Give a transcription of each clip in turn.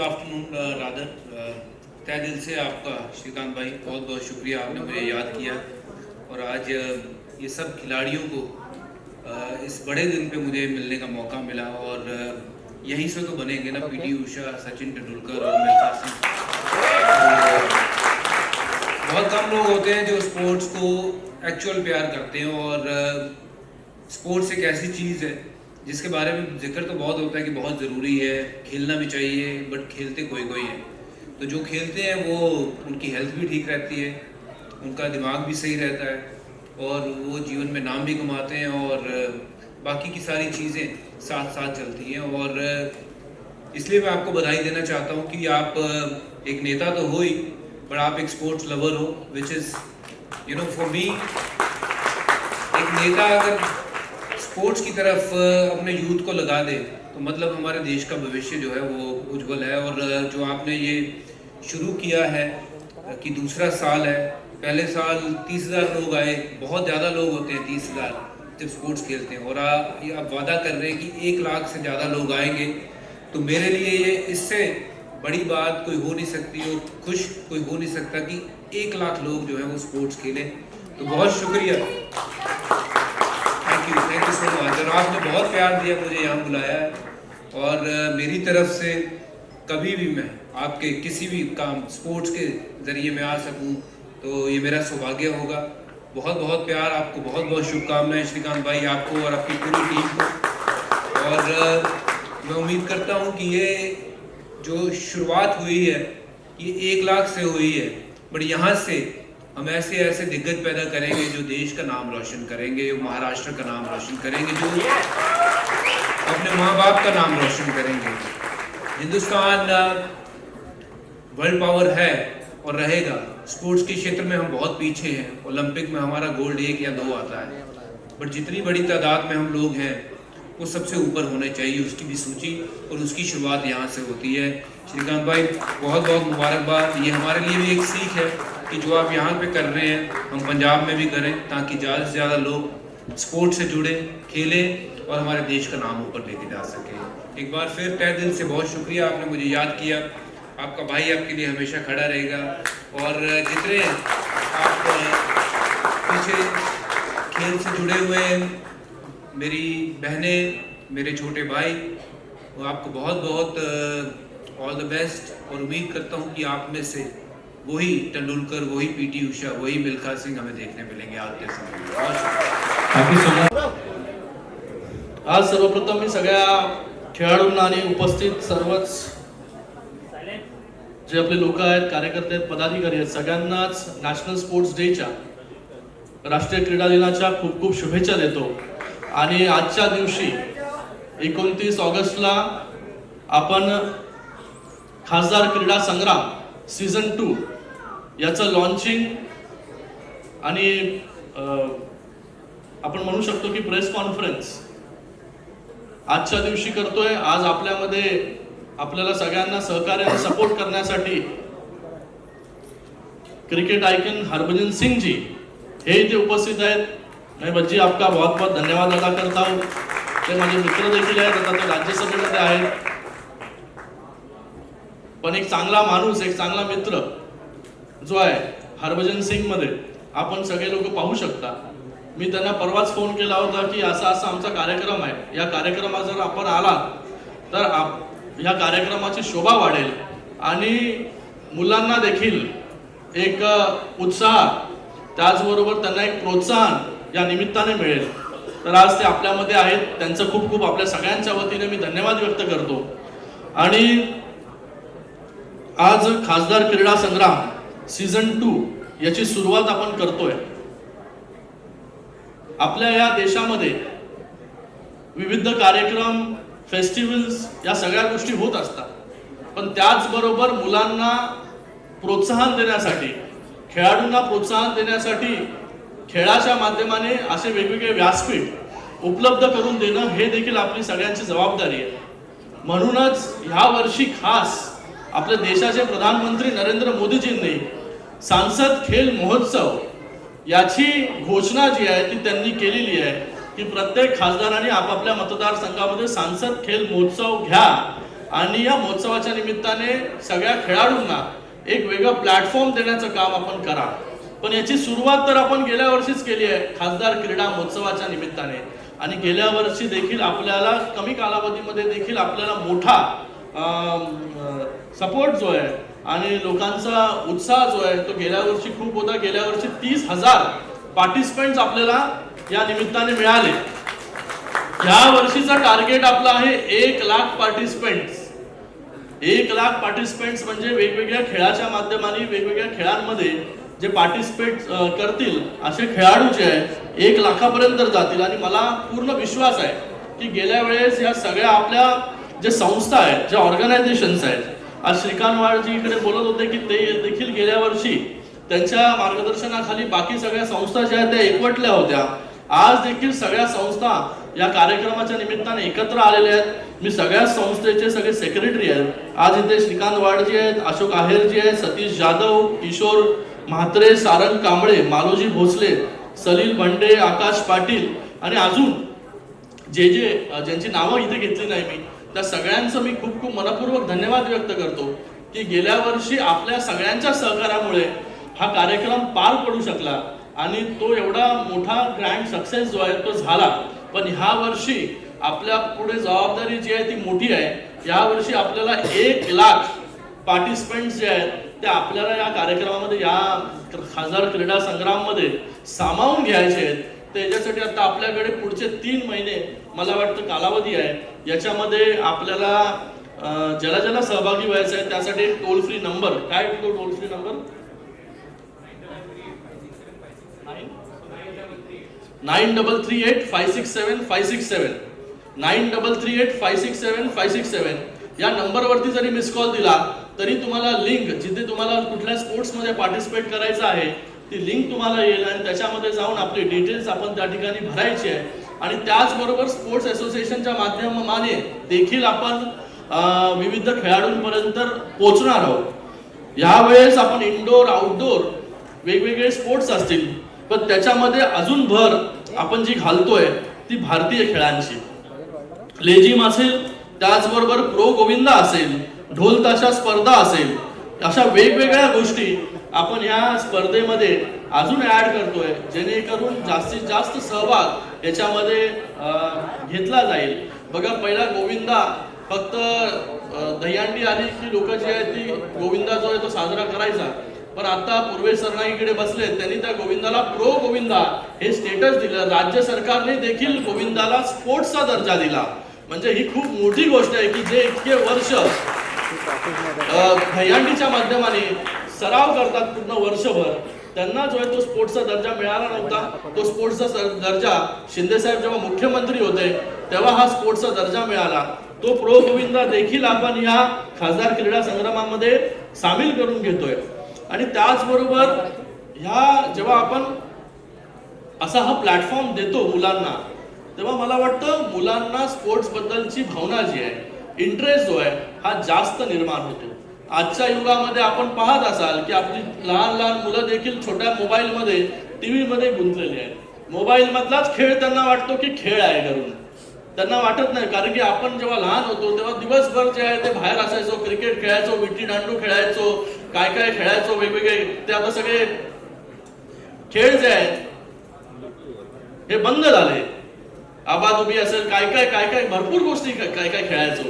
Afternoon rather तहे दिल से आपका श्रीकांत भाई बहुत बहुत शुक्रिया, आपने मुझे याद किया और आज ये सब खिलाड़ियों को इस बड़े दिन पे मुझे मिलने का मौका मिला और यहीं से तो बनेंगे ना पीटी उषा, सचिन तेंदुलकर और मिल्खा सिंह। तो बहुत कम लोग होते हैं जो स्पोर्ट्स को एक्चुअल प्यार करते हैं और स्पोर्ट्स एक ऐसी चीज़ है जिसके बारे में जिक्र तो बहुत होता है कि बहुत ज़रूरी है, खेलना भी चाहिए, बट खेलते कोई कोई है। तो जो खेलते हैं वो उनकी हेल्थ भी ठीक रहती है, उनका दिमाग भी सही रहता है और वो जीवन में नाम भी कमाते हैं और बाकी की सारी चीज़ें साथ साथ चलती हैं। और इसलिए मैं आपको बधाई देना चाहता हूँ कि आप एक नेता तो हो ही, पर आप एक स्पोर्ट्स लवर हो, विच इज़ फॉर मी एक नेता अगर स्पोर्ट्स की तरफ अपने यूथ को लगा दे तो मतलब हमारे देश का भविष्य जो है वो उज्जवल है। और जो आपने ये शुरू किया है कि दूसरा साल है, पहले साल 30,000 लोग आए, बहुत ज़्यादा लोग होते हैं 30,000 जब स्पोर्ट्स खेलते हैं, और आप वादा कर रहे हैं कि 1 लाख से ज़्यादा लोग आएंगे। तो मेरे लिए ये इससे बड़ी बात कोई हो नहीं सकती और खुश कोई हो नहीं सकता कि 1 लाख लोग जो है वो स्पोर्ट्स खेलें। तो बहुत शुक्रिया, थैंक यू सो मच। और आपने बहुत प्यार दिया, मुझे यहाँ बुलाया है और मेरी तरफ से कभी भी मैं आपके किसी भी काम स्पोर्ट्स के ज़रिए मैं आ सकूँ तो ये मेरा सौभाग्य होगा। बहुत बहुत प्यार, आपको बहुत बहुत शुभकामनाएं श्रीकांत भाई, आपको और आपकी पूरी टीम को। और मैं उम्मीद करता हूँ कि ये जो शुरुआत हुई है ये 1 लाख से हुई है, बट यहाँ से हम ऐसे ऐसे दिग्गज पैदा करेंगे जो देश का नाम रोशन करेंगे, जो महाराष्ट्र का नाम रोशन करेंगे, जो अपने माँ बाप का नाम रोशन करेंगे। हिंदुस्तान वर्ल्ड पावर है और रहेगा। स्पोर्ट्स के क्षेत्र में हम बहुत पीछे हैं, ओलंपिक में हमारा गोल्ड 1 या 2 आता है, बट जितनी बड़ी तादाद में हम लोग हैं वो सबसे ऊपर होने चाहिए, उसकी भी सूची और उसकी शुरुआत यहाँ से होती है। श्रीकांत भाई बहुत बहुत मुबारकबाद। ये हमारे लिए भी एक सीख है कि जो आप यहाँ पे कर रहे हैं हम पंजाब में भी करें, ताकि ज़्यादा से ज़्यादा लोग स्पोर्ट्स से जुड़े, खेलें और हमारे देश का नाम ऊपर लेके जा सके। एक बार फिर तहे दिल से बहुत शुक्रिया, आपने मुझे याद किया। आपका भाई आपके लिए हमेशा खड़ा रहेगा और जितने आप पीछे खेल से जुड़े हुए हैं, मेरी बहनें, मेरे छोटे भाई, वो आपको बहुत बहुत ऑल द बेस्ट। और उम्मीद करता हूँ कि आप में से वही तेंदुलकर, वही पीटी उषा, वही मिल्खा सिंह हमें देखने मिलेंगे आते समय। आज सर्वप्रथम मी सगळ्या खेळाडूंना आणि उपस्थित सर्वच जे आपले लोक आहेत, कार्यकर्ते आहेत, पदाधिकारी आहेत, सगळ्यांनाच नॅशनल स्पोर्ट्स डेच्या, राष्ट्रीय क्रीडा दिनाच्या खूप खूप शुभेच्छा देतो। आणि आजच्या दिवशी 29 ऑगस्टला आपण खासदार क्रीडा संग्राम सीझन 2 याचं लॉन्चिंग आणि आपण म्हणू शकतो की प्रेस कॉन्फरन्स आजच्या दिवशी करतोय। आज आपल्यामध्ये आपल्याला सगळ्यांना सहकार्य आणि सपोर्ट करण्यासाठी क्रिकेट आयकन हरभजन सिंह जी हे इथे उपस्थित आहेत। मैं बच्ची आपका बहुत बहुत धन्यवाद अदा करता हूँ। ते माझे मित्र देखील आहेत, आता ते राज्यसभेमध्ये आहेत, पण एक चांगला माणूस, एक चांगला मित्र जो आहे हरभजन सिंग मध्ये आपण सगळे लोक पाहू शकता। मी त्यांना परवाच फोन केला होता की असा असा आमचा कार्यक्रम आहे, या कार्यक्रमात जर आपण आला तर या कार्यक्रमाची शोभा वाढेल आणि मुलांना देखील एक उत्साह, त्याचबरोबर त्यांना एक प्रोत्साहन या निमित्ताने मिळेल। तर आज ते आपल्यामध्ये आहेत, त्यांचं खूप खूप आपल्या सगळ्यांच्या वतीने मी धन्यवाद व्यक्त करतो। आणि आज खासदार क्रीडा संग्राम सीझन 2 याची सुरुवात आपण करतोय। आपल्या या देशामध्ये विविध कार्यक्रम, फेस्टिवल्स या सगळ्या गोष्टी होत असतात, पण त्याचबरोबर मुलांना प्रोत्साहन देण्यासाठी, खेळाडूंना प्रोत्साहन देण्यासाठी खेळाच्या माध्यमाने असे वेगवेगळे व्यासपीठ उपलब्ध करून देणं हे देखील आपली सगळ्यांची जबाबदारी आहे। म्हणूनच ह्या वर्षी खास आपल्या देशाचे प्रधानमंत्री नरेंद्र मोदीजींनी सांसद खेल महोत्सव याची घोषणा जी आहे ती त्यांनी केलेली आहे की प्रत्येक खासदारांनी आपापल्या मतदारसंघामध्ये सांसद खेल महोत्सव घ्या आणि या महोत्सवाच्या निमित्ताने सगळ्या खेळाडूंना एक वेगळं प्लॅटफॉर्म देण्याचं काम आपण करा. पण याची सुरुवात तर आपण गेल्या वर्षीच केली आहे खासदार क्रीडा महोत्सवाच्या निमित्ताने, आणि गेल्या वर्षी देखील आपल्याला कमी कालावधीमध्ये देखील आपल्याला मोठा सपोर्ट जो आहे आणि लोकांचा उत्साह जो आहे तो गेल्या वर्षी खूप होता. गेल्या वर्षी 30,000 पार्टिसिपेंट्स आपल्याला या निमित्ताने मिळाले. या वर्षीचा टार्गेट आपला आहे 1,00,000 पार्टिसिपेंट्स. 1,00,000 पार्टिसिपेंट्स म्हणजे वेगवेगळ्या खेळाच्या माध्यमाने वेगवेगळ्या खेळांमध्ये जे पार्टिसिपेट करतील असे खेळाडू जे आहेत 1,00,000पर्यंत जातील. आणि मला पूर्ण विश्वास आहे की गेल्या वेळेस या सगळ्या आपल्या जे संस्था आहेत, ज्या ऑर्गनायझेशन्स आहेत, आज श्रीकांत वाळजी इकडे बोलत होते की ते देखील गेल्या वर्षी त्यांच्या मार्गदर्शनाखाली बाकी सगळ्या संस्था ज्या आहेत त्या एकवटल्या होत्या. आज देखील सगळ्या संस्था या कार्यक्रमाच्या निमित्ताने एकत्र आलेल्या आहेत. मी सगळ्या संस्थेचे सगळे सेक्रेटरी आहेत. आज इथे श्रीकांत वाळजी आहेत, अशोक आहेरजी आहेत, सतीश जाधव, किशोर म्हात्रे, सारंग कांबळे, मालोजी भोसले, सलील भंडे, आकाश पाटील आणि अजून ज्यांची नावं इथे घेतली नाही मी, त्या सगळ्यांचं मी खूप खूप मनपूर्वक धन्यवाद व्यक्त करतो की गेल्या वर्षी आपल्या सगळ्यांच्या सहकार्यामुळे हा कार्यक्रम पार पडू शकला आणि तो एवढा मोठा ग्रँड सक्सेस जो आहे तो झाला. पण ह्या वर्षी आपल्या पुढे जबाबदारी जी आहे ती मोठी आहे. या वर्षी आपल्याला 1,00,000 पार्टिसिपेंट्स जे आहेत ते आपल्याला या कार्यक्रमामध्ये, या खासदार क्रीडा संग्राममध्ये सामावून घ्यायचे आहेत. त्याच्यासाठी आता आपल्याकडे पुढचे 3 महिने मला वाटतं कालावधी आहे. याच्यामध्ये आपल्याला ज्याला सहभागी व्हायचं आहे त्यासाठी एक टोल फ्री नंबर, काय तो टोल फ्री नंबर 9338567567 9338567567 या नंबरवरती जरी मिस कॉल दिला तरी तुम्हाला लिंक, जिथे तुम्हाला कुठल्या स्पोर्ट्समध्ये पार्टिसिपेट करायचं आहे ती लिंक तुम्हाला येईल आणि त्याच्यामध्ये जाऊन आपली डिटेल्स आपण त्या ठिकाणी भरायची आहे. आणि त्याचबरोबर स्पोर्ट्स असोसिएशनच्या माध्यमाने देखील आपण विविध खेळाडूंपर्यंत पोहोचणार आहोत. यावेळेस आपण इनडोर आउटडोर वेगवेगळे स्पोर्ट्स असतील, पण त्याच्यामध्ये अजून भर आपण जी घालतोय ती भारतीय खेळांची. लेझिम असेल, त्याचबरोबर प्रो गोविंदा असेल, ढोल ताशा स्पर्धा असेल, अशा वेगवेगळ्या गोष्टी आपण या स्पर्धेमध्ये अजून ऍड करतोय, जेणेकरून जास्तीत जास्त सहभाग याच्यामध्ये घेतला जाईल. बघा, पहिला गोविंदा फक्त दहीहंडी आली की लोक जी आहेत ती गोविंदा जो आहे तो साजरा करायचा, पण आता पूर्वेश सरनाईकडे बसले, त्यांनी त्या गोविंदाला प्रो गोविंदा हे स्टेटस दिलं. राज्य सरकारने देखील गोविंदाला स्पोर्ट्सचा दर्जा दिला. म्हणजे ही खूप मोठी गोष्ट आहे की जे इतके वर्ष दहीहंडीच्या माध्यमाने सराव करतात पूर्ण वर्षभर, त्यांना जो आहे तो स्पोर्ट्सचा दर्जा मिळाला नव्हता. तो स्पोर्ट्सचा दर्जा शिंदे साहेब जेव्हा मुख्यमंत्री होते तेव्हा हा स्पोर्ट्सचा दर्जा मिळाला. तो प्रो गोविंदा देखील आपण या खासदार क्रीडा संग्रामामध्ये सामील करून घेतोय. आणि त्याचबरोबर ह्या जेव्हा आपण असा हा प्लॅटफॉर्म देतो मुलांना, तेव्हा मला वाटतं मुलांना स्पोर्ट्स बद्दलची भावना जी आहे, इंटरेस्ट जो आहे हा जास्त निर्माण होतो. आजच्या युगामध्ये आपण पाहत असाल की आपली लहान लहान मुलं देखील छोट्या मोबाईलमध्ये, टीव्ही मध्ये गुंतलेली आहेत. मोबाईल मधलाच खेळ त्यांना वाटतो की खेळ आहे करून, त्यांना वाटत नाही. कारण की आपण जेव्हा लहान होतो तेव्हा दिवसभर जे आहे ते बाहेर असायचो, क्रिकेट खेळायचो, विट्टी दांडू खेळायचो, काय काय खेळायचो वेगवेगळे. ते आता सगळे खेळ जे आहेत हे बंद झाले. आबादुबी असेल, काय काय भरपूर गोष्टी काय काय खेळायचो,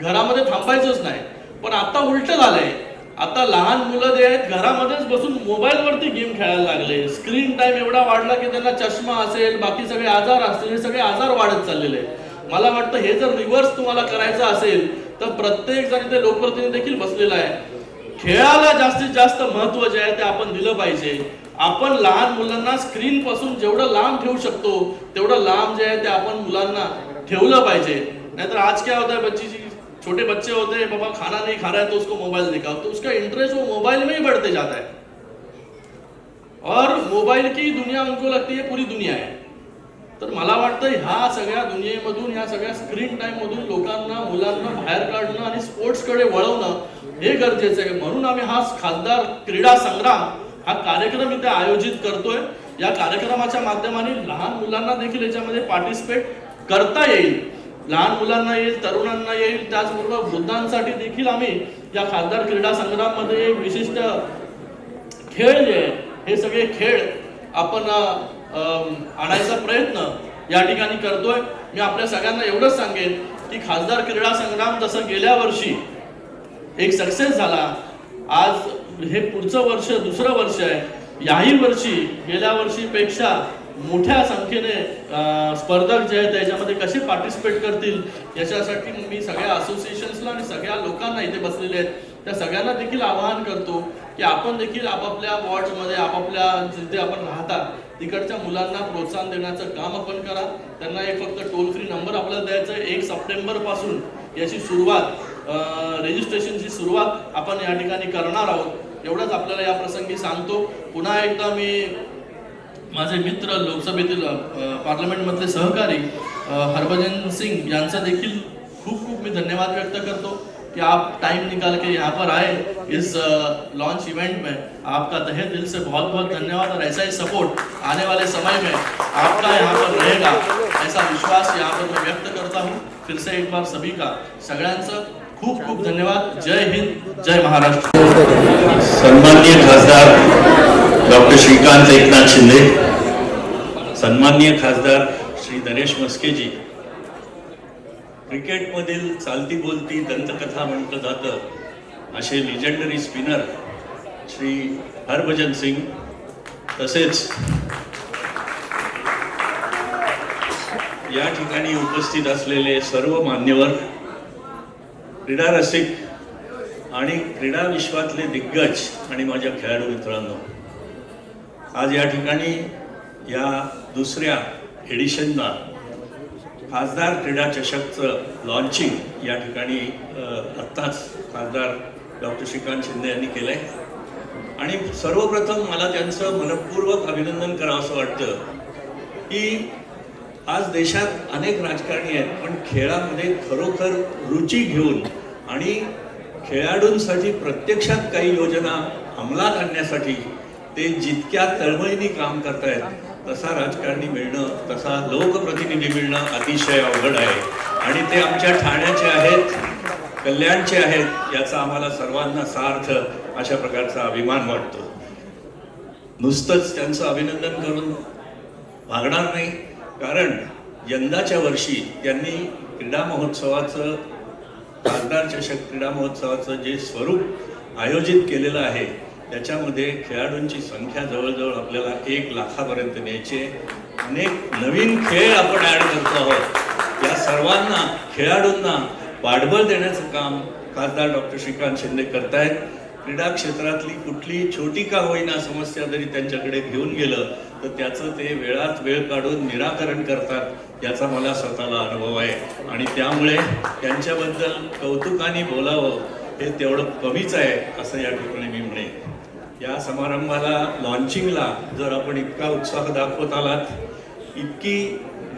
घरामध्ये थांबायचोच नाही. पण आता उलट झालंय. आता लहान मुलं जे आहेत घरामध्येच बसून मोबाईल वरती गेम खेळायला लागले. स्क्रीन टाइम एवढा वाढला की त्यांना चष्मा असेल, बाकी सगळे आजार असतील, हे सगळे आजार वाढत चाललेले. मला वाटतं हे जर रिव्हर्स तुम्हाला करायचं असेल तर प्रत्येक जण इथे लोकप्रतिनिधी देखील बसलेला आहे. खेळाला जास्तीत जास्त महत्व जे आहे ते आपण दिलं पाहिजे. आपण लहान मुलांना स्क्रीन पासून जेवढं लांब ठेवू शकतो तेवढं लांब जे आहे ते आपण मुलांना ठेवलं पाहिजे. नाहीतर आज क्या होता है, छोटे बच्चे होते हैं, बाबा खाना नहीं खा रहा है तो उसको मोबाइल दिखाओ, तो उसका इंटरेस्ट वो मोबाइल में ही बढ़ते जाता है और मोबाइल की दुनिया उनको लगती है पूरी दुनिया है. तर मला वाटतं ह्या सगळ्या दुनियेमधून, ह्या सगळ्या स्क्रीन टाइम मधून लोकांना, मुलांना बाहेर काढणं आणि स्पोर्ट्सकडे वळवणं हे गरजेचं आहे. म्हणून आम्ही हा खासदार क्रीडा संग्राम हा कार्यक्रम इथे आयोजित करतोय. या कार्यक्रमाच्या माध्यमाने लहान मुलांना देखील याच्यामध्ये पार्टिसिपेट करता येईल. लहान मुलांना येईल, तरुणांना येईल, त्याचबरोबर वृद्धांसाठी देखील आम्ही या खासदार क्रीडा संग्राममध्ये विशिष्ट खेळ जे आहे हे सगळे खेळ आपण आणायचा प्रयत्न या ठिकाणी करतोय. मी आपल्या सगळ्यांना एवढंच सांगेन की खासदार क्रीडा संग्राम जसं गेल्या वर्षी एक सक्सेस झाला, आज हे पुढचं वर्ष दुसरं वर्ष आहे. याही वर्षी गेल्या वर्षीपेक्षा मोठ्या संख्येने स्पर्धक जे आहेत त्याच्यामध्ये कसे पार्टिसिपेट करतील याच्यासाठी मी सगळ्या असोसिएशन्सला आणि सगळ्या लोकांना इथे बसलेले आहेत त्या सगळ्यांना देखील आवाहन करतो की आपण देखील आपापल्या वॉर्ड्समध्ये आपापल्या जिथे आपण राहता तिकडच्या मुलांना प्रोत्साहन देण्याचं काम आपण करा. त्यांना एक फक्त टोल फ्री नंबर आपल्याला द्यायचा आहे. 1 सप्टेंबरपासून याची सुरुवात रजिस्ट्रेशनची सुरुवात आपण या ठिकाणी करणार आहोत. एवढंच आपल्याला या प्रसंगी सांगतो. पुन्हा एकदा मी माझे मित्र लोकसभेतील पार्लमेंटमधले सहकारी हरभजन सिंग यांचा देखील खूप खूप मी धन्यवाद व्यक्त करतो कि आप टाइम निकाल के यहाँ पर आए इस लॉन्च इवेंट में. आपका तहे दिल से बहुत बहुत धन्यवाद और ऐसा ही सपोर्ट आने वाले समय में आपका यहाँ पर रहेगा ऐसा विश्वास यहाँ पर मैं व्यक्त करता हूँ. फिर से एक बार सभी का सगळ्यांचं खूप खूप धन्यवाद. जय हिंद, जय महाराष्ट्र. सन्माननीय खासदार डॉक्टर श्रीकांत एकनाथ शिंदे, सन्माननीय खासदार श्री नरेश मस्केजी, क्रिकेटमधील चालती बोलती दंतकथा म्हटलं जातं असे लिजेंडरी स्पिनर श्री हरभजन सिंग, तसेच या ठिकाणी उपस्थित असलेले सर्व मान्यवर, क्रीडा रसिक आणि क्रीडा विश्वातले दिग्गज आणि माझ्या खेळाडू मित्रांनो, आज या ठिकाणी या दुसऱ्या एडिशनला खासदार क्रीडा चषकचं लॉन्चिंग या ठिकाणी आत्ताच खासदार डॉक्टर श्रीकांत शिंदे यांनी केलं आहे. आणि सर्वप्रथम मला त्यांचं मनपूर्वक अभिनंदन करावं असं वाटतं की आज देशात अनेक राजकारणी आहेत, पण खेळामध्ये खरोखर रुची घेऊन आणि खेळाडूंसाठी प्रत्यक्षात काही योजना अंमलात आणण्यासाठी ते जितक्या तळमळीने काम करतायत तसा राजकारणी मिळणं, तसा लोकप्रतिनिधी मिळणं अतिशय अवघड आहे. आणि ते आमच्या ठाण्याचे आहेत, कल्याणचे आहेत, याचा आम्हाला सर्वांना सार्थ अशा प्रकारचा अभिमान वाटतो. नुसतंच त्यांचं अभिनंदन करून भागणार नाही, कारण यंदाच्या वर्षी त्यांनी क्रीडा महोत्सवाचं, खासदार चषक क्रीडा महोत्सवाचं जे स्वरूप आयोजित केलेलं आहे त्याच्यामध्ये खेळाडूंची संख्या जवळजवळ आपल्याला 1 लाखापर्यंत न्यायची. अनेक नवीन खेळ आपण ॲड करतो आहोत. या सर्वांना खेळाडूंना पाठबळ देण्याचं काम खासदार डॉक्टर श्रीकांत शिंदे करतायत. क्रीडा क्षेत्रातली कुठली छोटी का होईना समस्या जरी त्यांच्याकडे घेऊन गेलं तर त्याचं ते वेळात वेळ काढून निराकरण करतात, याचा मला स्वतःला अनुभव आहे. आणि त्यामुळे त्यांच्याबद्दल कौतुकाने बोलावं हे तेवढं कमीच आहे असं या ठिकाणी मी म्हणेन. या समारंभाला लॉन्चिंगला जर आपण इतका उत्साह दाखवत आलात, इतकी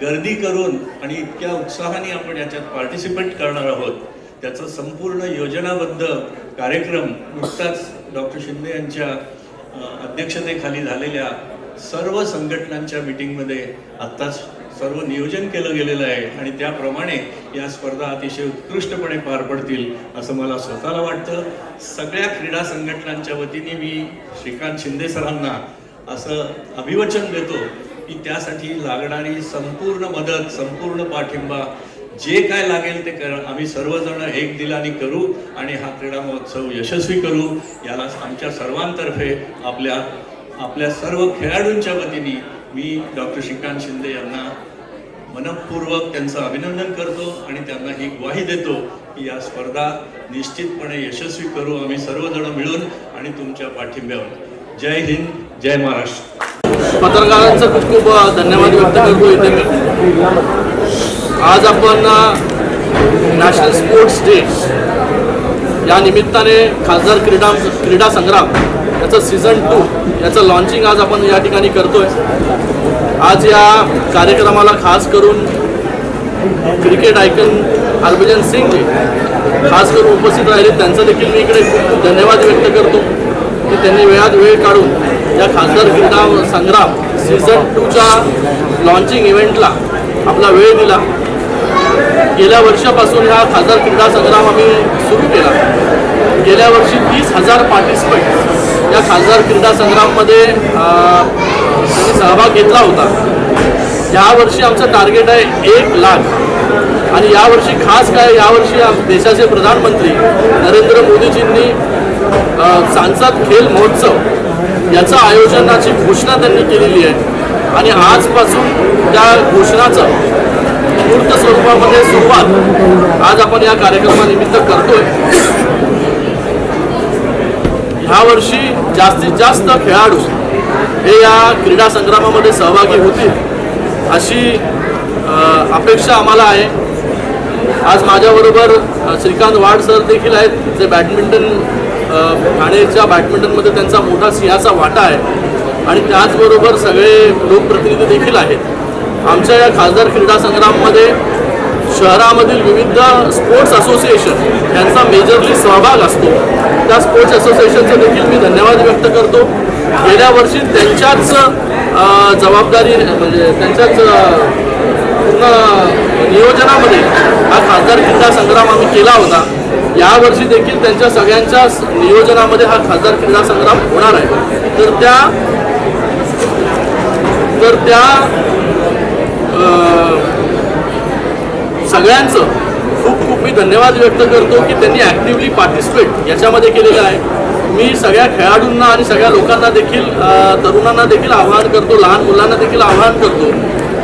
गर्दी करून आणि इतक्या उत्साहाने आपण याच्यात पार्टिसिपेट करणार आहोत, त्याचं संपूर्ण योजनाबद्ध कार्यक्रम नुकताच डॉक्टर शिंदे यांच्या अध्यक्षतेखाली झालेल्या सर्व संघटनांच्या मीटिंगमध्ये आत्ताच सर्व नियोजन केलं गेलेलं आहे आणि त्याप्रमाणे या स्पर्धा अतिशय उत्कृष्टपणे पार पडतील असं मला स्वतःला वाटतं. सगळ्या क्रीडा संघटनांच्या वतीने मी श्रीकांत शिंदे सरांना असं अभिवचन देतो की त्यासाठी लागणारी संपूर्ण मदत, संपूर्ण पाठिंबा जे काय लागेल ते आम्ही सर्वजण एक दिलाने करू आणि हा क्रीडा महोत्सव यशस्वी करू. याला आमच्या सर्वांतर्फे आपल्या सर्व खेळाडूंच्या वतीने मी डॉक्टर श्रीकांत शिंदे यांना मनपूर्वक त्यांचं अभिनंदन करतो आणि त्यांना ही ग्वाही देतो की या स्पर्धा निश्चितपणे यशस्वी करू आम्ही सर्वजण मिळून आणि तुमच्या पाठिंब्यावर. जय हिंद, जय महाराष्ट्र. पत्रकारांचा खूप खूप धन्यवाद व्यक्त करतो इथे मी. आज आपण नॅशनल स्पोर्ट्स डे या निमित्ताने खासदार क्रीडा संग्राम याचं सीझन 2 याचं लॉन्चिंग आज आपण या ठिकाणी करतोय. आज या कार्यक्रमाला खास करून क्रिकेट आयकन हरभजन सिंग खास करून उपस्थित राहिले, त्यांचा देखील मी इकडे खूप धन्यवाद व्यक्त करतो की त्यांनी वेळात वेळ काढून या खासदार क्रीडा संग्राम सीझन 2च्या लॉन्चिंग इव्हेंटला आपला वेळ दिला. गेल्या वर्षापासून हा खासदार क्रीडा संग्राम आम्ही सुरू केला. गेल्या वर्षी 30,000 पार्टिसिपंट या खासदार क्रीडा संग्राममध्ये त्यांनी सहभाग घेतला होता. यावर्षी आमचं टार्गेट आहे 1,00,000. आणि यावर्षी खास काय, यावर्षी देशाचे प्रधानमंत्री नरेंद्र मोदीजींनी सांसद खेल महोत्सव याचं आयोजनाची घोषणा त्यांनी केलेली आहे. आणि आजपासून त्या घोषणाचं मूर्त स्वरूपामध्ये सुरुवात आज आपण या कार्यक्रमानिमित्त करतोय. ह्यावर्षी जास्तीत जास्त खेळाडू हे या क्रीडा संग्रामामध्ये सहभागी होतील अशी अपेक्षा आम्हाला आहे. आज माझ्याबरोबर श्रीकांत वाड सर देखील आहेत, जे बॅडमिंटन ठाणेच्या बॅडमिंटनमध्ये त्यांचा मोठा सिंहाचा वाटा आहे. आणि त्याचबरोबर सगळे लोकप्रतिनिधी देखील आहेत. आमच्या या खासदार क्रीडा संग्राममध्ये शहरामधील विविध स्पोर्ट्स असोसिएशन यांचा मेजरली सहभाग असतो. त्या स्पोर्ट्स असोसिएशनचे देखील मी धन्यवाद व्यक्त करतो. गेल्या वर्षी त्यांच्याच जबाबदारी म्हणजे त्यांच्याच पूर्ण नियोजनामध्ये हा खासदार क्रीडा संग्राम आम्ही केला होता. यावर्षी देखील त्यांच्या सगळ्यांच्या नियोजनामध्ये हा खासदार क्रीडा संग्राम होणार आहे. तर त्या सगळ्यांचं खूप खूप मी धन्यवाद व्यक्त करतो की त्यांनी ॲक्टिव्हली पार्टिसिपेट याच्यामध्ये केलेलं आहे. मी सगळ्या खेळाडूंना आणि सगळ्या लोकांना देखील तरुणांना देखील आवाहन करतो, लहान मुलांना देखील आवाहन करतो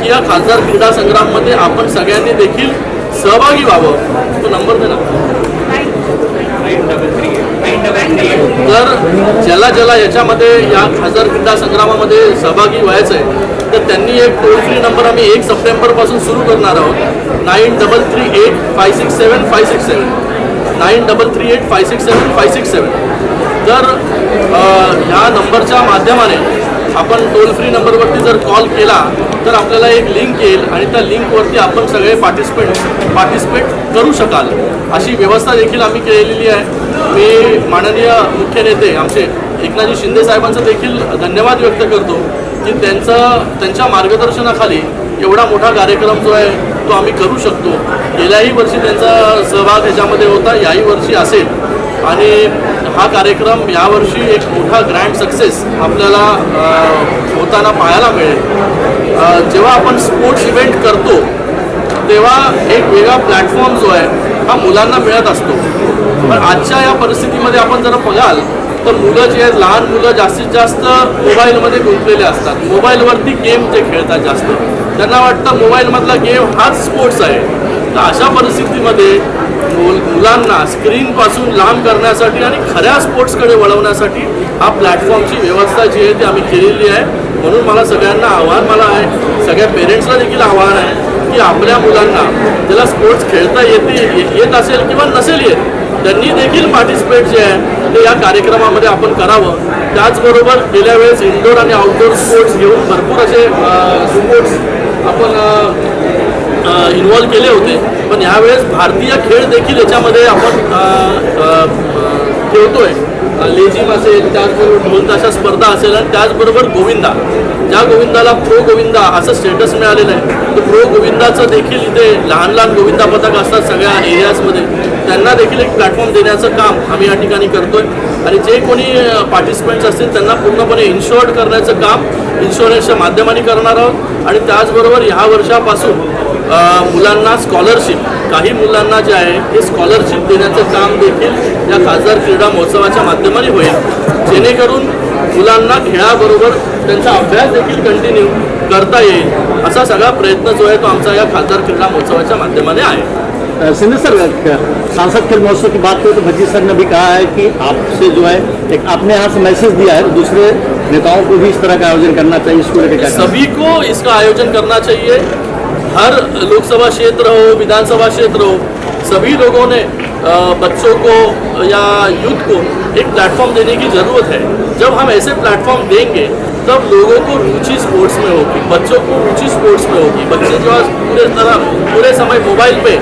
की या खासदार क्रीडा संग्राममध्ये आपण सगळ्यांनी देखील सहभागी व्हावं. तो नंबर दे ना. तर ज्याला याच्यामध्ये या खासदार क्रीडा संग्रामामध्ये सहभागी व्हायचं आहे तर त्यांनी एक टोल फ्री नंबर आम्ही 1 सप्टेंबरपासून सुरू करणार आहोत. 9338567567 9338567567. तर ह्या नंबरच्या माध्यमाने आपण टोल फ्री नंबरवरती जर कॉल केला तर आपल्याला एक लिंक येईल आणि त्या लिंकवरती आपण सगळे पार्टिसिपेट करू शकाल अशी व्यवस्था देखील आम्ही केलेली आहे. मी माननीय मुख्य नेते आमचे एकनाथजी शिंदे साहेबांचं देखील धन्यवाद व्यक्त करतो की त्यांच्या मार्गदर्शनाखाली एवढा मोठा कार्यक्रम जो आहे तो आम्ही करू शकतो. गेल्याही वर्षी त्यांचा सहभाग ह्याच्यामध्ये होता, याही वर्षी असेल. आणि हा कार्यक्रम यावर्षी एक मोठा ग्रँड सक्सेस आपल्याला होताना पाहायला मिळेल. जेव्हा आपण स्पोर्ट्स इव्हेंट करतो तेव्हा एक वेगळा प्लॅटफॉर्म जो आहे हा मुलांना मिळत असतो. पण आजच्या या परिस्थितीमध्ये आपण जर बघाल तर मुलं जे आहेत, लहान मुलं जास्तीत जास्त मोबाईलमध्ये गुंतलेले असतात. मोबाईलवरती गेम ते खेळतात जास्त. त्यांना वाटतं मोबाईलमधला गेम हाच स्पोर्ट्स आहे. तर अशा परिस्थितीमध्ये मुलांना स्क्रीनपासून लांब करण्यासाठी आणि खऱ्या स्पोर्ट्सकडे वळवण्यासाठी हा प्लॅटफॉर्मची व्यवस्था जी आहे ती आम्ही केलेली आहे. म्हणून मला सगळ्यांना आव्हान आहे, सगळ्या पेरेंट्सला देखील आव्हान आहे की आपल्या मुलांना ज्याला स्पोर्ट्स खेळता येत असेल किंवा नसेल येत त्यांनी देखील पार्टिसिपेट जे आहे ते या कार्यक्रमामध्ये आपण करावं. त्याचबरोबर गेल्या वेळेस इनडोअर आणि आउटडोअर स्पोर्ट्स घेऊन भरपूर असे स्पोर्ट्स आपण इन्व्हॉल्व केले होते. पण यावेळेस भारतीय खेळ देखील याच्यामध्ये आपण ठेवतोय. लेझिम असेल, त्याचबरोबर ढोल ताशा स्पर्धा असेल आणि त्याचबरोबर गोविंदा, ज्या गोविंदाला प्रो गोविंदा असं स्टेटस मिळालेलं आहे तर प्रो गोविंदाचं देखील इथे लहान लहान गोविंदा पथक असतात सगळ्या एरियाजमध्ये, त्यांना देखील एक प्लॅटफॉर्म देण्याचं काम आम्ही या ठिकाणी करतोय. आणि जे कोणी पार्टिसिपंट्स असतील त्यांना पूर्णपणे इन्शुअर्ड करण्याचं काम इन्शुरन्सच्या माध्यमाने करणार आहोत. आणि त्याचबरोबर ह्या वर्षापासून मुलांना स्कॉलरशिप, काही मुलांना जे आहे हे स्कॉलरशिप देण्याचं काम देखील या खासदार क्रीडा महोत्सवाच्या माध्यमाने होईल, जेणेकरून मुलांना खेळाबरोबर त्यांचा अभ्यास देखील कंटिन्यू करता येईल. असा सगळा प्रयत्न जो आहे तो आमचा या खासदार क्रीडा महोत्सवाच्या माध्यमाने आहे. सिंधु सर, सांसद खेल महोत्सव की बात करें तो भज्जी सर ने भी कहा है कि आपसे जो है एक आपने यहाँ से मैसेज दिया है दूसरे नेताओं को भी इस तरह का आयोजन करना चाहिए. इसको लेकर सभी को इसका आयोजन करना चाहिए. हर लोकसभा क्षेत्र हो, विधानसभा क्षेत्र हो, सभी लोगों ने बच्चों को या यूथ को एक प्लेटफॉर्म देने की ज़रूरत है. जब हम ऐसे प्लेटफॉर्म देंगे तब लोगों को रुचि स्पोर्ट्स में होगी, बच्चों को रुचि स्पोर्ट्स में होगी. बच्चे जो पूरे समय मोबाइल पे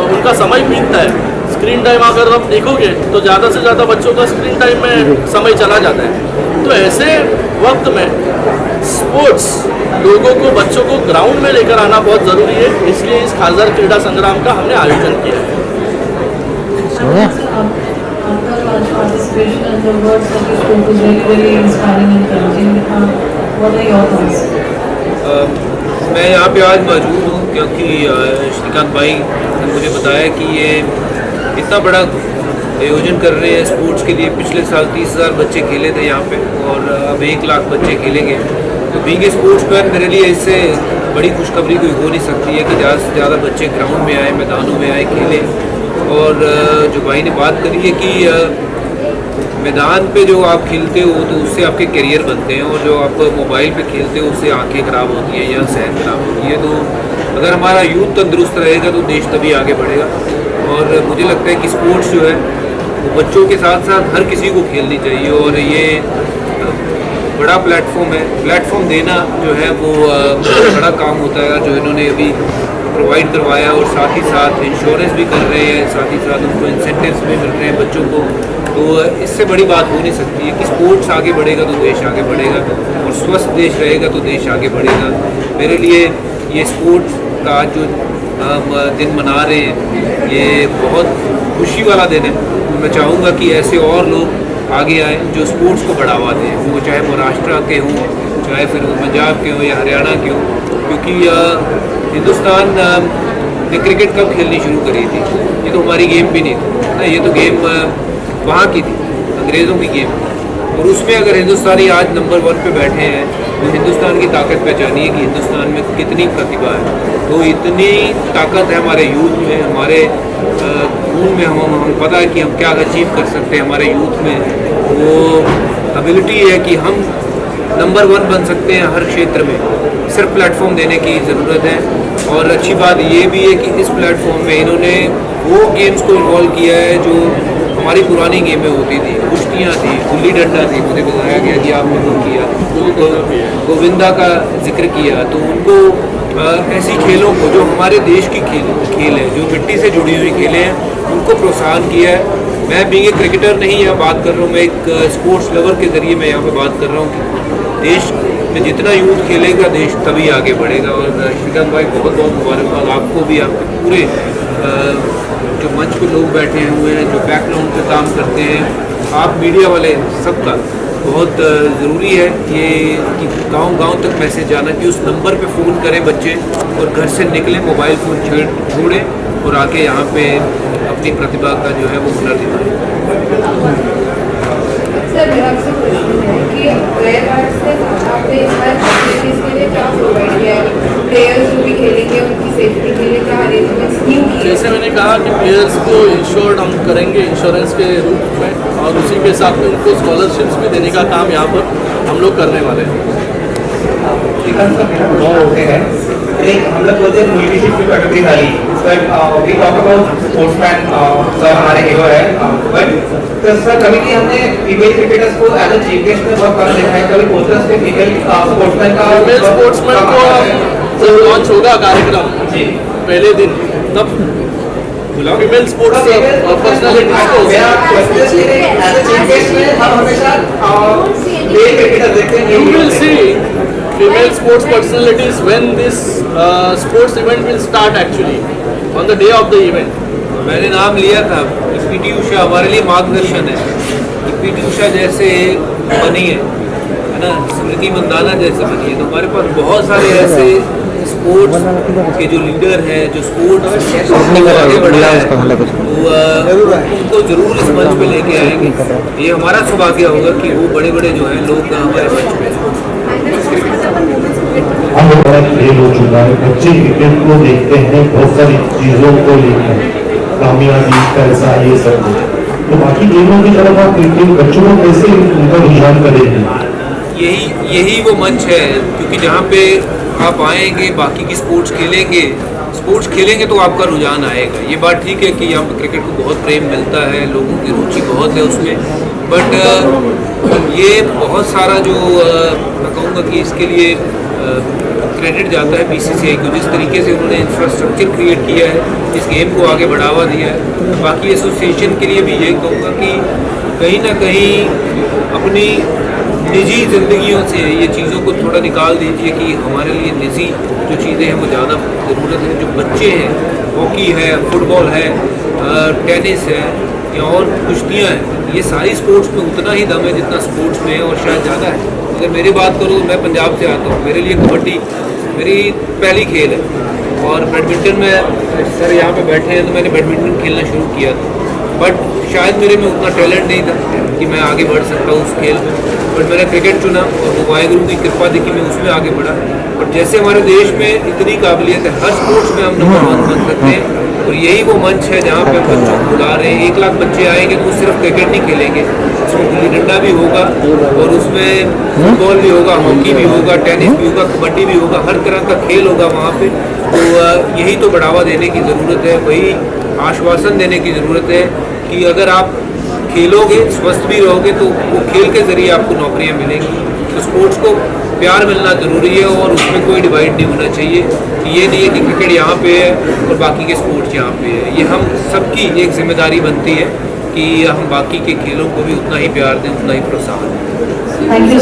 उनका समय बीतता है. स्क्रीन टाइम अगर आप देखोगे तो ज़्यादा से ज़्यादा बच्चों का स्क्रीन टाइम में समय चला जाता है. तो ऐसे वक्त में स्पोर्ट्स लोगों को, बच्चों को ग्राउंड में लेकर आना बहुत ज़रूरी है, इसलिए इस खासदार क्रीड़ा संग्राम का हमने आयोजन किया है। Participation and the words that you spoke was very, very inspiring and encouraging. What are your thoughts? मैं यहाँ पे आज मौजूद हूँ क्योंकि श्रीकांत भाई ने मुझे बताया कि ये इतना बड़ा आयोजन कर रहे हैं स्पोर्ट्स के लिए। पिछले साल 30,000 बच्चे खेले थे यहाँ पे और अब 1 लाख बच्चे खेलेंगे। तो बीइंग ए स्पोर्ट्समैन मेरे लिए इससे बड़ी खुशखबरी कोई हो नहीं सकती है कि ज़्यादा से ज़्यादा बच्चे ग्राउंड में आए, मैदानों में आए, खेलें। और जो भाई ने बात करी है कि मैदान पे जो आप खेलते हो तो उससे आपके करियर बनते हैं, और जो आप मोबाइल पे खेलते हो उससे आंखें ख़राब होती हैं या सेहत ख़राब होती है। तो अगर हमारा यूथ तंदुरुस्त रहेगा तो देश तभी आगे बढ़ेगा। और मुझे लगता है कि स्पोर्ट्स जो है वो बच्चों के साथ साथ हर किसी को खेलनी चाहिए, और ये बड़ा प्लेटफॉर्म है। प्लेटफॉर्म देना जो है वो बड़ा काम होता है जो इन्होंने अभी प्रोवाइड करवाया, और साथ ही साथ इंश्योरेंस भी कर रहे हैं, साथ ही साथ उनको इंसेंटिव्स भी मिल रहे हैं बच्चों को। तो इससे बड़ी बात हो नहीं सकती है कि स्पोर्ट्स आगे बढ़ेगा तो देश आगे बढ़ेगा, और स्वस्थ देश रहेगा तो देश आगे बढ़ेगा। मेरे लिए ये स्पोर्ट्स का जो दिन मना रहे हैं ये बहुत खुशी वाला दिन है। मैं चाहूँगा कि ऐसे और लोग आगे आए जो स्पोर्ट्स को बढ़ावा दें, वो चाहे महाराष्ट्र के हों, चाहे फिर वो पंजाब के हों या हरियाणा के हों। क्योंकि हिंदुस्तान ने क्रिकेट कब खेलनी शुरू करी थी? ये तो हमारी गेम भी नहीं थी ना, ये तो गेम वहाँ की थी, अंग्रेज़ों की गेम। और उसमें अगर हिंदुस्तानी आज नंबर 1 पे बैठे हैं तो हिंदुस्तान की ताकत पहचानिए कि हिंदुस्तान में कितनी प्रतिभा है। तो इतनी ताकत है हमारे यूथ में, हमारे खून में। हम पता है कि हम क्या अचीव कर सकते हैं। हमारे यूथ में वो एबिलिटी है कि हम नंबर 1 बन सकते हैं हर क्षेत्र में। सिर्फ प्लेटफॉर्म देने की ज़रूरत है। और अच्छी बात ये भी है कि इस प्लेटफॉर्म में इन्होंने वो गेम्स को इन्वॉल्व किया है जो हमारी पुरानी गेमें होती थी। कुश्तियाँ थी, गुल्ली डंडा थी, मुझे बताया गया कि आपने वो किया, तो गोविंदा का जिक्र किया। तो उनको ऐसी खेलों को जो हमारे देश की खेल है, जो मिट्टी से जुड़ी हुई खेलें हैं, उनको प्रोत्साहन किया है। मैं बीइंग ए क्रिकेटर नहीं यहाँ बात कर रहा हूँ, मैं एक स्पोर्ट्स लवर के ज़रिए मैं यहाँ पे बात कर रहा हूँ कि देश में जितना यूथ खेलेगा देश तभी आगे बढ़ेगा। और श्रीकांत भाई बहुत बहुत मुबारकबाद आपको भी, आपके पूरे जो मंच पे लोग बैठे हुए हैं, जो बैकग्राउंड पे काम करते हैं, आप मीडिया वाले सबका बहुत ज़रूरी है ये कि गांव-गांव तक मैसेज जाना कि उस नंबर पे फ़ोन करें बच्चे और घर से निकलें, मोबाइल फ़ोन छोड़ें और आके यहाँ पे अपनी प्रतिभा का जो है वो हुनर दिखाएं। सर मेरा आपसे क्वेश्चन है कि प्लेयर कार्ड्स से आपने इस बार फैसिलिटीज़ के लिए क्या प्रोवाइड किया है? प्लेयर्स जो भी खेलेंगे उनकी सेफ्टी के लिए क्या अरेंजमेंट्स न्यू किए? जैसे मैंने कहा कि प्लेयर्स को इंश्योर्ड हम करेंगे इंश्योरेंस के रूप में, और उसी के साथ में उनको स्कॉलरशिप्स भी देने का काम यहाँ पर हम लोग करने वाले हैं। एक हम लोग बोलते हैं लीडरशिप की कैटेगरी वाली, but we talk about sportsman, sir हमारे हीरो है, बट तो सर कभी भी हमने फीमेल क्रिकेटर्स को एज अ चीफ गेस्ट में बहुत कम देखा है। कभी पोस्टर्स पे फीमेल स्पोर्ट्समैन का फीमेल स्पोर्ट्समैन को जब लॉन्च होगा कार्यक्रम जी पहले दिन, तब फीमेल स्पोर्ट्स पर्सनालिटीज को मेरा क्वेश्चन ये है एज अ चीफ गेस्ट में हम हमेशा मेल क्रिकेटर देखते हैं। you will see female sports personalities when this sports event will start actually on the day of the event. मैंने नाम लिया था कि पीटी उषा हमारे लिए मार्गदर्शन है कि पीटी उषा जैसे बनी है ना, स्मृति मंदाना जैसे बनी है। तो हमारे पास बहुत सारे ऐसे स्पोर्ट्स के जो लीडर हैं, जो स्पोर्ट्स आगे बढ़ रहा है, तो उनको जरूर इस मंच पे लेके आएंगे। ये हमारा सौभाग्य होगा कि वो बड़े बड़े जो हैं लोग हमारे मंच पे। हम बड़ा खेल हो चुका है, बच्चे क्रिकेट को देखते हैं बहुत सारी चीजों को लेकर, कामयाबी पैसा ये सब। तो बाकी गेमों की तरफ आप क्रिकेट बच्चों को कैसे उनका रुझान करेंगे? यही वो मंच है क्योंकि जहाँ पे आप आएंगे, बाकी की स्पोर्ट्स खेलेंगे तो आपका रुझान आएगा। ये बात ठीक है कि यहाँ पे क्रिकेट को बहुत प्रेम मिलता है, लोगों की रुचि बहुत है उसमें, बट ये बहुत सारा जो मैं कहूँगा कि इसके लिए क्रेडिट जाता है बीसीसीआई को, जिस तरीके से उन्होंने इंफ्रास्ट्रक्चर क्रिएट किया है, इस गेम को आगे बढ़ावा दिया है। बाकी एसोसिएशन के लिए भी यही कहूँगा कि कहीं ना कहीं अपनी निजी ज़िंदगियों से ये चीज़ों को थोड़ा निकाल दीजिए कि हमारे लिए निजी जो चीज़ें हैं वो ज़्यादा ज़रूरत है। जो बच्चे हैं, हॉकी है, फुटबॉल है, टेनिस है या और कुश्तियाँ हैं, ये सारी स्पोर्ट्स में उतना ही दम है जितना स्पोर्ट्स में है और शायद ज़्यादा है। अगर मेरी बात करूँ, मैं पंजाब से आता हूँ, मेरे लिए कबड्डी मेरी पहली खेल है और बैडमिंटन में सर यहाँ पे बैठे हैं तो मैंने बैडमिंटन खेलना शुरू किया था, बट शायद मेरे में उतना टैलेंट नहीं था कि मैं आगे बढ़ सकता हूँ उस खेल में, बट मैंने क्रिकेट चुना और वो वाहेगुरु की कृपा देखी मैं उसमें आगे बढ़ा। और जैसे हमारे देश में इतनी काबिलियत है, हर स्पोर्ट्स में हम नंबर 1 बन सकते हैं और यही वो मंच है जहाँ पे हम बच्चों को बुला रहे हैं। 1 लाख बच्चे आएंगे तो वो सिर्फ क्रिकेट नहीं खेलेंगे, उसमें गुल्ली डंडा भी होगा और उसमें फुटबॉल भी होगा, हॉकी भी होगा, टेनिस भी होगा, कबड्डी भी होगा, हर तरह का खेल होगा वहाँ पे। तो यही तो बढ़ावा देने की ज़रूरत है, वही आश्वासन देने की ज़रूरत है कि अगर आप खेलोगे, स्वस्थ भी रहोगे तो वो खेल के ज़रिए आपको नौकरियाँ मिलेंगी। तो स्पोर्ट्स को प्यार मिलना ज़रूरी है और उसमें कोई डिवाइड नहीं होना चाहिए कि ये नहीं है कि क्रिकेट यहाँ पे है और बाकी के स्पोर्ट्स यहाँ पे है। ये हम सबकी एक जिम्मेदारी बनती है कि हम बाकी के खेलों को भी उतना ही प्यार दें, उतना ही प्रोत्साहन दें। Thank you.